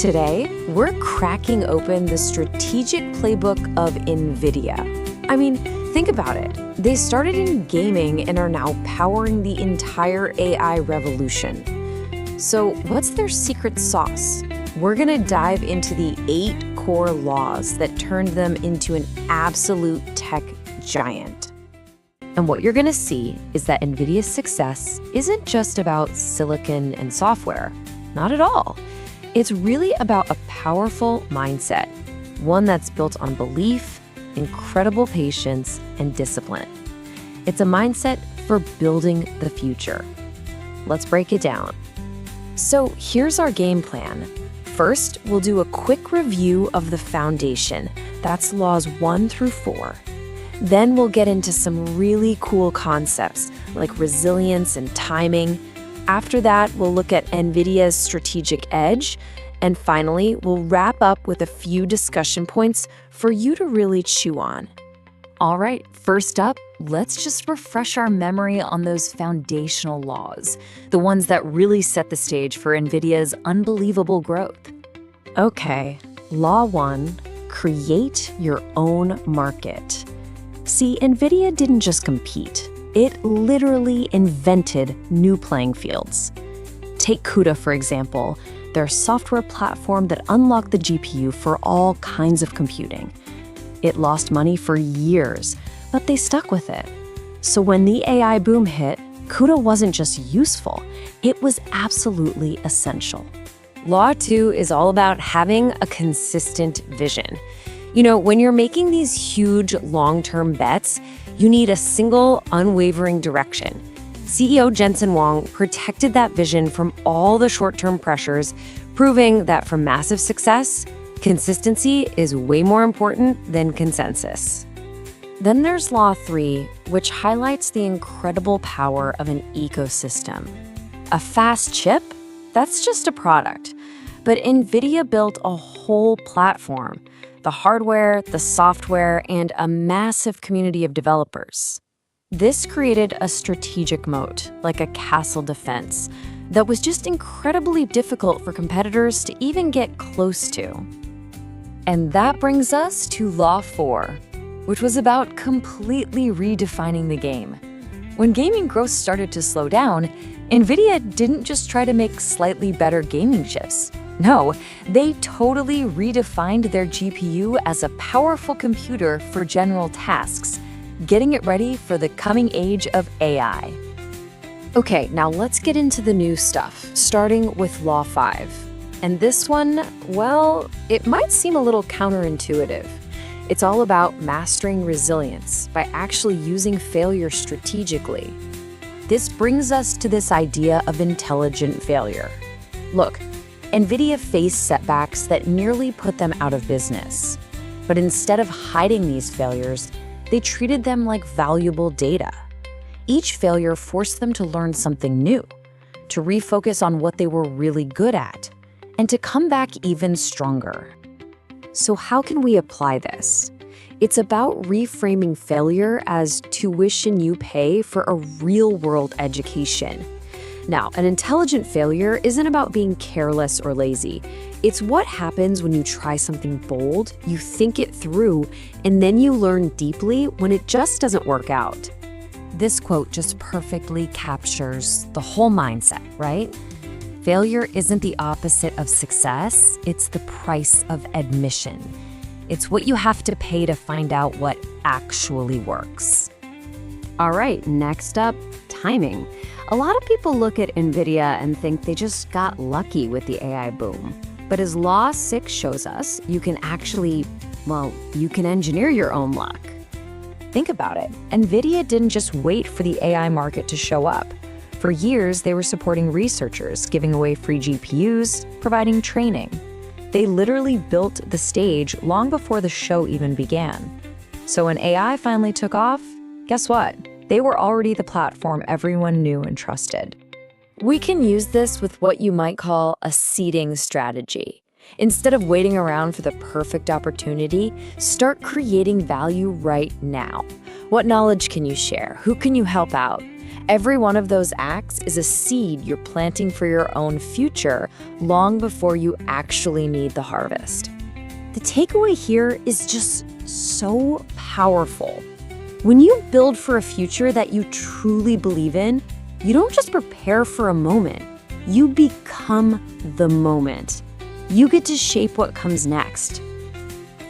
Today, we're cracking open the strategic playbook of Nvidia. I mean, think about it. They started in gaming and are now powering the entire AI revolution. So what's their secret sauce? We're gonna dive into the 8 core laws that turned them into an absolute tech giant. And what you're gonna see is that Nvidia's success isn't just about silicon and software. Not at all. It's really about a powerful mindset, one that's built on belief, incredible patience, and discipline. It's a mindset for building the future. Let's break it down. So here's our game plan. First, we'll do a quick review of the foundation. That's laws 1 through 4. Then we'll get into some really cool concepts like resilience and timing. After that, we'll look at Nvidia's strategic edge. And finally, we'll wrap up with a few discussion points for you to really chew on. All right, first up, let's just refresh our memory on those foundational laws, the ones that really set the stage for Nvidia's unbelievable growth. Okay, Law 1, create your own market. See, Nvidia didn't just compete. It literally invented new playing fields. Take CUDA, for example, their software platform that unlocked the GPU for all kinds of computing. It lost money for years, but they stuck with it. So when the AI boom hit, CUDA wasn't just useful, it was absolutely essential. Law 2 is all about having a consistent vision. You know, when you're making these huge long-term bets, you need a single, unwavering direction. CEO Jensen Huang protected that vision from all the short-term pressures, proving that for massive success, consistency is way more important than consensus. Then there's Law 3, which highlights the incredible power of an ecosystem. A fast chip? That's just a product. But Nvidia built a whole platform, the hardware, the software, and a massive community of developers. This created a strategic moat, like a castle defense, that was just incredibly difficult for competitors to even get close to. And that brings us to Law 4, which was about completely redefining the game. When gaming growth started to slow down, Nvidia didn't just try to make slightly better gaming chips. No, they totally redefined their GPU as a powerful computer for general tasks, getting it ready for the coming age of AI. Okay, now let's get into the new stuff, starting with Law 5. And this one, well, it might seem a little counterintuitive. It's all about mastering resilience by actually using failure strategically. This brings us to this idea of intelligent failure. Look, Nvidia faced setbacks that nearly put them out of business. But instead of hiding these failures, they treated them like valuable data. Each failure forced them to learn something new, to refocus on what they were really good at, and to come back even stronger. So how can we apply this? It's about reframing failure as tuition you pay for a real-world education. Now, an intelligent failure isn't about being careless or lazy. It's what happens when you try something bold, you think it through, and then you learn deeply when it just doesn't work out. This quote just perfectly captures the whole mindset, right? Failure isn't the opposite of success, it's the price of admission. It's what you have to pay to find out what actually works. All right, next up, timing. A lot of people look at Nvidia and think they just got lucky with the AI boom. But as Law 6 shows us, you can actually, you can engineer your own luck. Think about it. Nvidia didn't just wait for the AI market to show up. For years, they were supporting researchers, giving away free GPUs, providing training. They literally built the stage long before the show even began. So when AI finally took off, guess what? They were already the platform everyone knew and trusted. We can use this with what you might call a seeding strategy. Instead of waiting around for the perfect opportunity, start creating value right now. What knowledge can you share? Who can you help out? Every one of those acts is a seed you're planting for your own future long before you actually need the harvest. The takeaway here is just so powerful. When you build for a future that you truly believe in, you don't just prepare for a moment, you become the moment. You get to shape what comes next.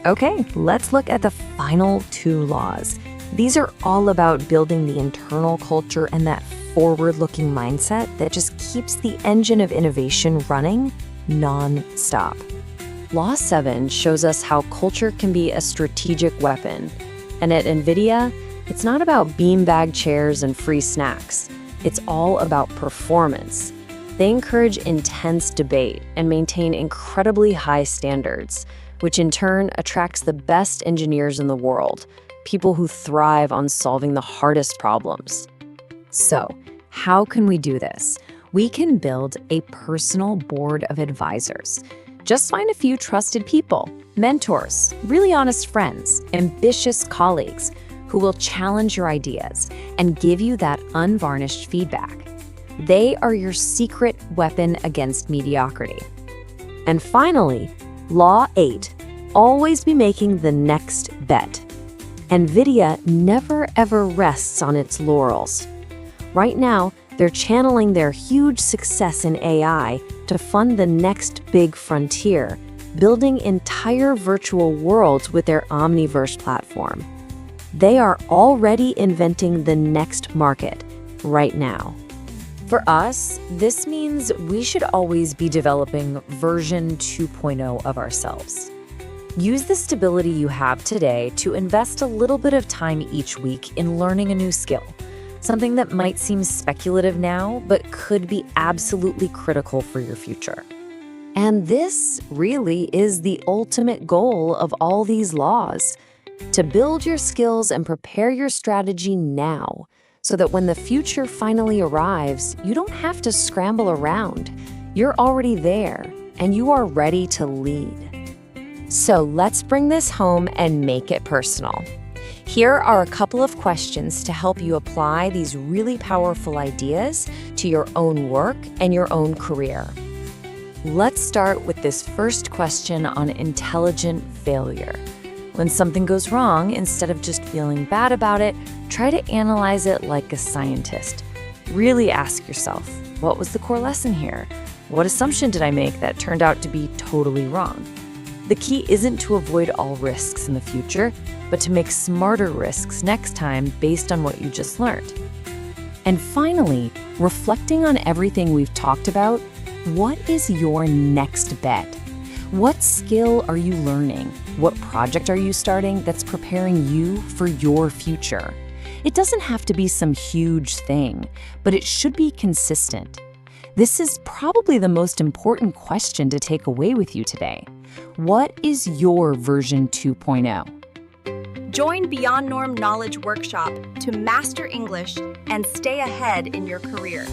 Okay, let's look at the final 2 laws. These are all about building the internal culture and that forward-looking mindset that just keeps the engine of innovation running non-stop. Law 7 shows us how culture can be a strategic weapon. And at Nvidia, it's not about beanbag chairs and free snacks. It's all about performance. They encourage intense debate and maintain incredibly high standards, which in turn attracts the best engineers in the world, people who thrive on solving the hardest problems. So, how can we do this? We can build a personal board of advisors. Just find a few trusted people, mentors, really honest friends, ambitious colleagues who will challenge your ideas and give you that unvarnished feedback. They are your secret weapon against mediocrity. And finally, Law 8, always be making the next bet. Nvidia never ever rests on its laurels. Right now, they're channeling their huge success in AI to fund the next big frontier, building entire virtual worlds with their Omniverse platform. They are already inventing the next market right now. For us, this means we should always be developing version 2.0 of ourselves. Use the stability you have today to invest a little bit of time each week in learning a new skill, something that might seem speculative now, but could be absolutely critical for your future. And this really is the ultimate goal of all these laws, to build your skills and prepare your strategy now, so that when the future finally arrives, you don't have to scramble around. You're already there, and you are ready to lead. So let's bring this home and make it personal. Here are a couple of questions to help you apply these really powerful ideas to your own work and your own career. Let's start with this first question on intelligent failure. When something goes wrong, instead of just feeling bad about it, try to analyze it like a scientist. Really ask yourself, what was the core lesson here? What assumption did I make that turned out to be totally wrong? The key isn't to avoid all risks in the future, but to make smarter risks next time based on what you just learned. And finally, reflecting on everything we've talked about, what is your next bet? What skill are you learning? What project are you starting that's preparing you for your future? It doesn't have to be some huge thing, but it should be consistent. This is probably the most important question to take away with you today. What is your version 2.0? Join Beyond Norm Knowledge Workshop to master English and stay ahead in your career.